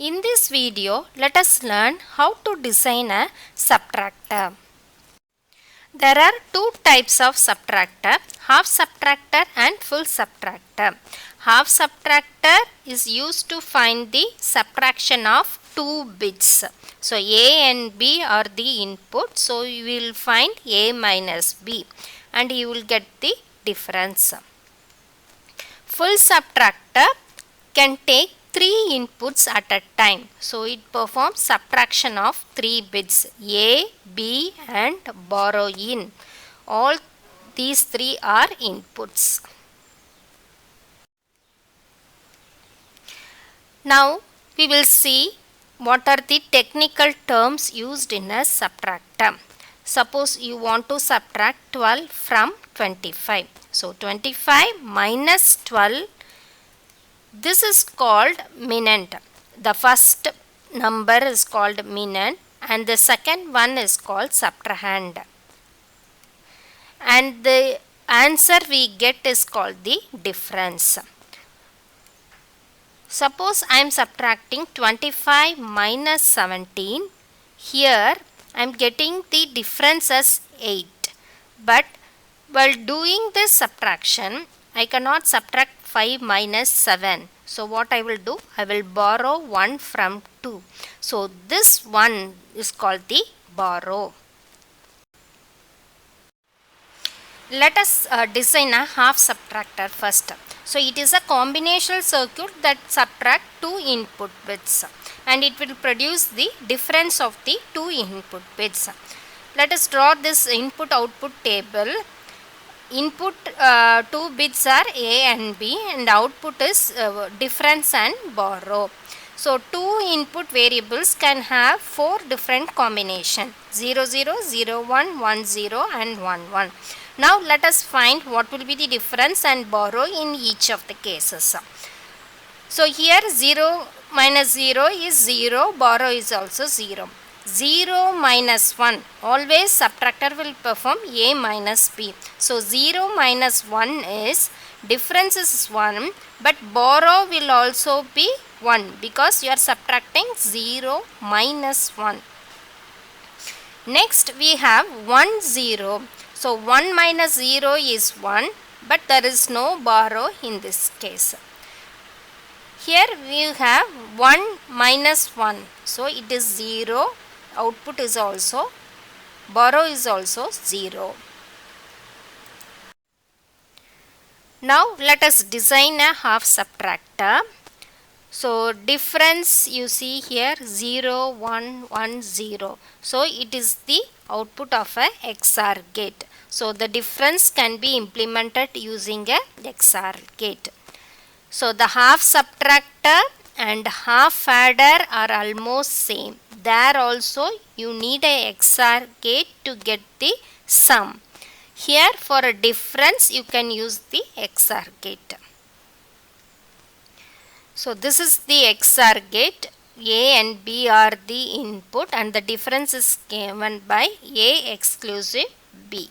In this video, let us learn how to design a subtractor. There are two types of subtractor, half subtractor and full subtractor. Half subtractor is used to find the subtraction of two bits. So A and B are the input, so you will find A minus B and you will get the difference. Full subtractor can take 3 inputs at a time. So it performs subtraction of 3 bits A, B and borrow in. All these 3 are inputs. Now we will see what are the technical terms used in a subtractor. Suppose you want to subtract 12 from 25. So 25 minus 12, this is called minent. The first number is called minent and the second one is called subtrahend. And the answer we get is called the difference. Suppose I am subtracting 25 minus 17. Here I am getting the difference as 8. But while doing this subtraction, I cannot subtract 5 minus 7. So what I will do? I will borrow 1 from 2. So this one is called the borrow. Let us design a half subtractor first. So it is a combinational circuit that subtract two input bits and it will produce the difference of the two input bits. Let us draw this input output table. Input 2 bits are A and B and output is difference and borrow. So 2 input variables can have 4 different combinations 0, 0, 0, 1, 1, 0 and 1, 1. Now let us find what will be the difference and borrow in each of the cases. So here 0 minus 0 is 0, borrow is also 0. 0 minus 1, always subtractor will perform A minus B. So 0 minus 1 is, difference is 1 but borrow will also be 1 because you are subtracting 0 minus 1. Next we have 1 0. So 1 minus 0 is 1 but there is no borrow in this case. Here we have 1 minus 1. So it is 0. Output is also, borrow is also 0. Now let us design a half subtractor. So difference you see here 0, 1, 1, 0. So it is the output of a XOR gate. So the difference can be implemented using a XOR gate. So the half subtractor and half adder are almost same. There also you need a XOR gate to get the sum. Here for a difference you can use the XOR gate. So this is the XOR gate. A and B are the input and the difference is given by A exclusive B.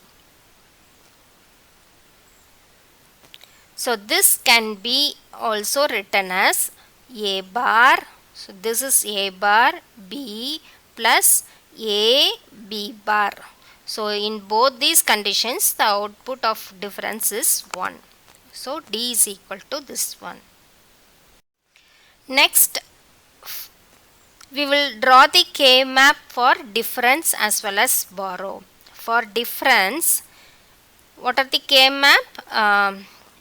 So this can be also written as A bar. So this is A bar B plus A B bar. So in both these conditions the output of difference is 1. So D is equal to this one. Next we will draw the K map for difference as well as borrow. For difference, what are the K map?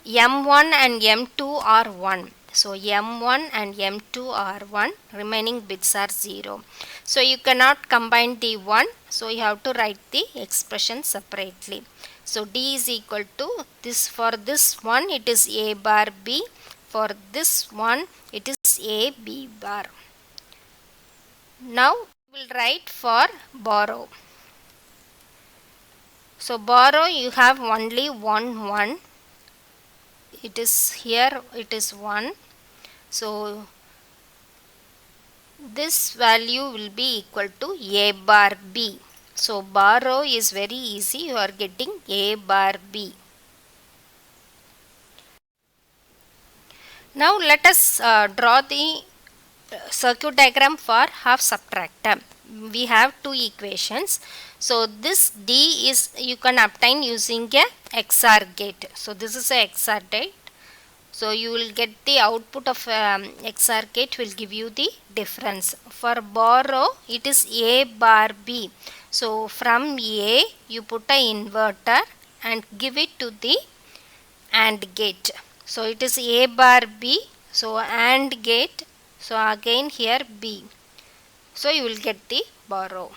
M1 and M2 are 1. So M1 and M2 are 1, remaining bits are 0. So you cannot combine the 1, so you have to write the expression separately. So D is equal to this, for this one it is A bar B, for this one it is A B bar. Now we will write for borrow. So borrow you have only 1, 1. It is here, it is 1. So this value will be equal to A bar B. So borrow is very easy, you are getting A bar B. Now let us draw the circuit diagram for half subtractor. We have two equations. So this D is you can obtain using a XOR gate. So this is a XOR gate. So you will get the output of XOR gate will give you the difference. For borrow, it is A bar B. So from A you put a inverter and give it to the AND gate. So it is A bar B. So AND gate. So again here B. So you will get the borrow.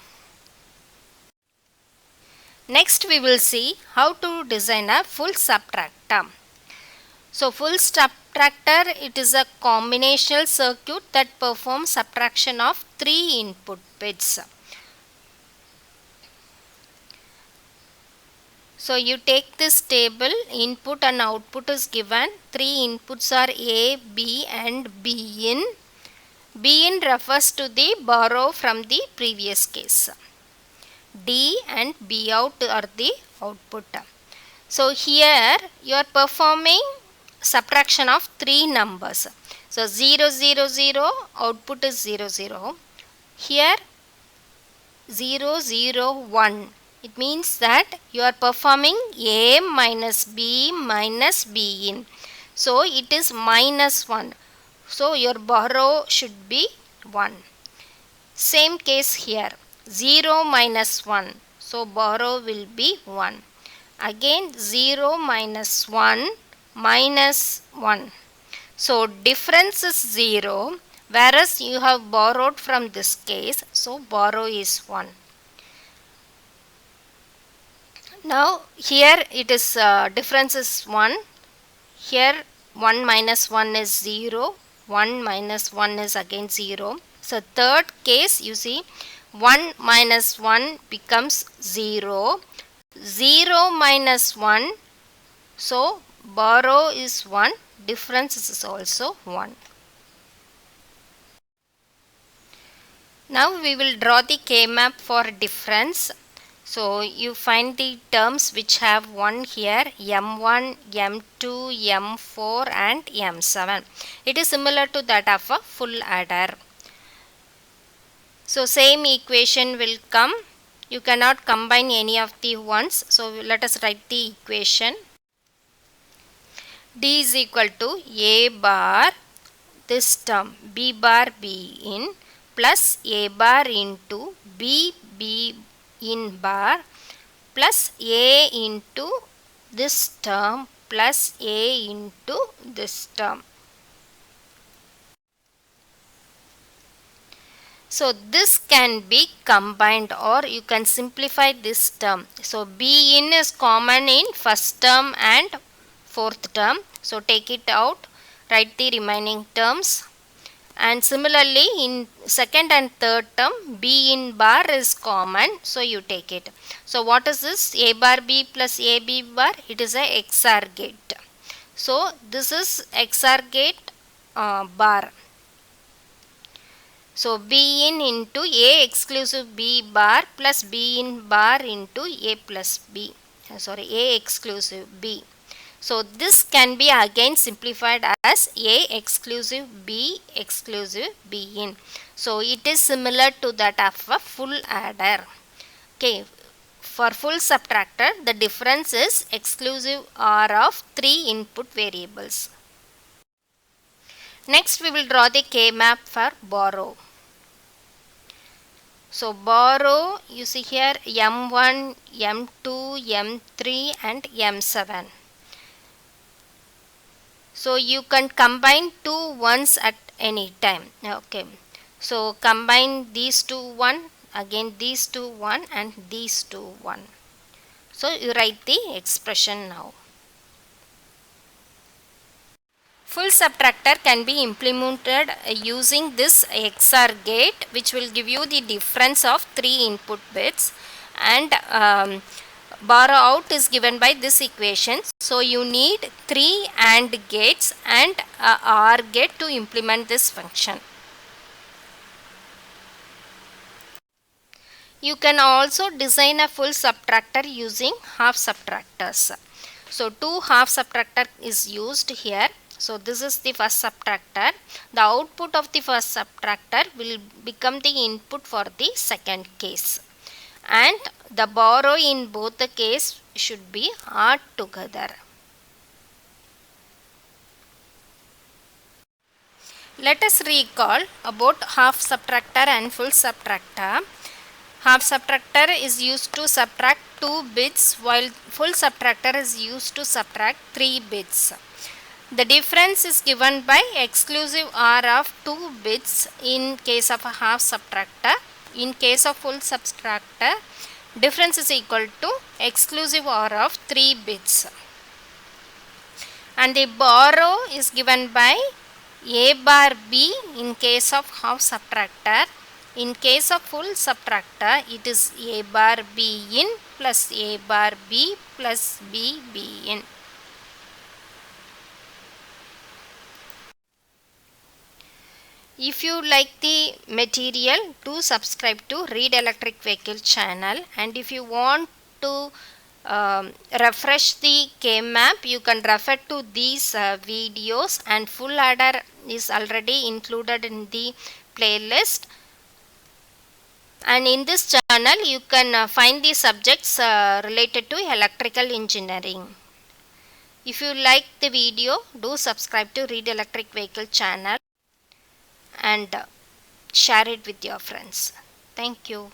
Next we will see how to design a full subtractor. So full subtractor, it is a combinational circuit that performs subtraction of 3 input bits. So you take this table, input and output is given. 3 inputs are A, B and B in. B in refers to the borrow from the previous case. D and B out are the output. So here you are performing subtraction of 3 numbers. So 0 0 0 output is 0 0. Here 0 0 1. It means that you are performing A minus B in. So it is minus 1. So your borrow should be 1. Same case here. 0 minus 1. So borrow will be 1. Again 0 minus 1 minus 1. So difference is 0, whereas you have borrowed from this case. So borrow is 1. Now here it is difference is 1. Here 1 minus 1 is 0. 1 minus 1 is again 0. So third case you see 1 minus 1 becomes 0. 0 minus 1. So borrow is 1. Difference is also 1. Now we will draw the K-map for difference. So you find the terms which have 1 here, M1, M2, M4 and M7. It is similar to that of a full adder. So same equation will come. You cannot combine any of the ones. So let us write the equation. D is equal to A bar, this term B bar B in plus A bar into B in bar plus A into this term plus A into this term. So this can be combined or you can simplify this term. So B in is common in first term and fourth term. So take it out, write the remaining terms. And similarly in second and third term B in bar is common, so you take it. So what is this? A bar B plus AB bar, it is a XOR gate. So this is XOR gate bar. So B in into A exclusive B bar plus B in bar into A plus B. A exclusive B. So this can be again simplified as A exclusive B in. So it is similar to that of a full adder. Okay. For full subtractor, the difference is exclusive OR of 3 input variables. Next we will draw the K-map for borrow. So borrow, you see here M1, M2, M3 and M7. So you can combine two ones at any time. Okay. So combine these two one, again these two one and these two one. So you write the expression now. Full subtractor can be implemented using this XOR gate, which will give you the difference of 3 input bits, and borrow out is given by this equation. So you need 3 AND gates and a OR gate to implement this function. You can also design a full subtractor using half subtractors. So two half subtractor is used here. So this is the first subtractor. The output of the first subtractor will become the input for the second case, and the borrow in both the case should be add together. Let us recall about half subtractor and full subtractor. Half subtractor is used to subtract 2 bits, while full subtractor is used to subtract 3 bits. The difference is given by exclusive OR of 2 bits in case of a half subtractor. In case of full subtractor, difference is equal to exclusive OR of 3 bits. And the borrow is given by A bar B in case of half subtractor. In case of full subtractor, it is A bar B in plus A bar B plus B in. If you like the material, do subscribe to Read Electric Vehicle channel, and if you want to refresh the K-map, you can refer to these videos, and full adder is already included in the playlist. And in this channel you can find the subjects related to electrical engineering. If you like the video, do subscribe to Read Electric Vehicle channel and share it with your friends. Thank you.